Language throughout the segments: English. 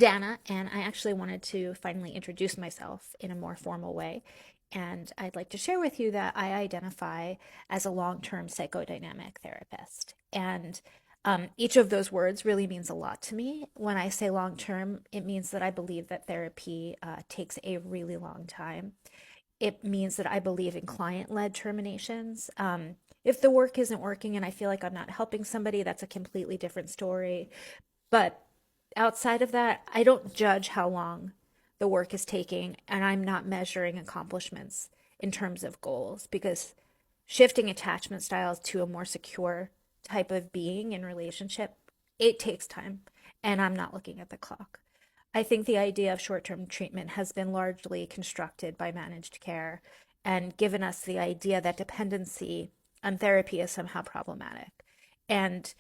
Danna, and I actually wanted to finally introduce myself in a more formal way. And I'd like to share with you that I identify as a long-term psychodynamic therapist. And each of those words really means a lot to me. When I say long-term, it means that I believe that therapy takes a really long time. It means that I believe in client-led terminations. If the work isn't working and I feel like I'm not helping somebody, that's a completely different story. But outside of that, I don't judge how long the work is taking, and I'm not measuring accomplishments in terms of goals because shifting attachment styles to a more secure type of being in relationship, it takes time, and I'm not looking at the clock. I think the idea of short-term treatment has been largely constructed by managed care and given us the idea that dependency on therapy is somehow problematic. And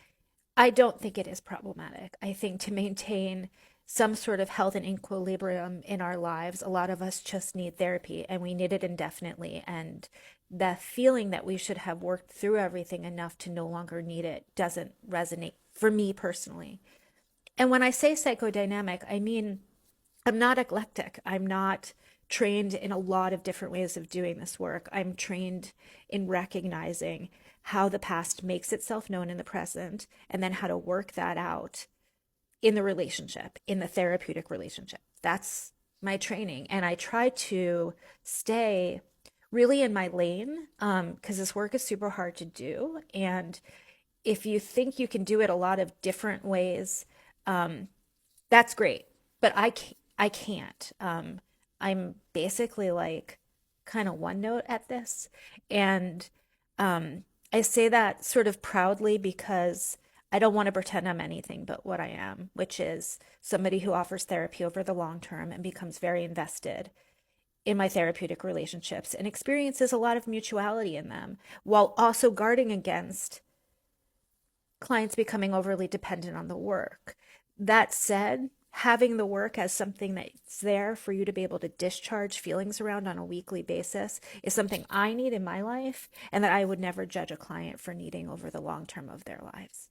I don't think it is problematic. I think to maintain some sort of health and equilibrium in our lives, a lot of us just need therapy and we need it indefinitely. And the feeling that we should have worked through everything enough to no longer need it doesn't resonate for me personally. And when I say psychodynamic, I mean I'm not eclectic. I'm not trained in a lot of different ways of doing this work. I'm trained in recognizing how the past makes itself known in the present and then how to work that out in the relationship, in the therapeutic relationship. That's my training. And I try to stay really in my lane because this work is super hard to do. And if you think you can do it a lot of different ways, that's great. But I can't. I'm basically like kind of one note at this. And I say that sort of proudly because I don't want to pretend I'm anything but what I am, which is somebody who offers therapy over the long term and becomes very invested in my therapeutic relationships and experiences a lot of mutuality in them while also guarding against clients becoming overly dependent on the work. That said, having the work as something that's there for you to be able to discharge feelings around on a weekly basis is something I need in my life and that I would never judge a client for needing over the long term of their lives.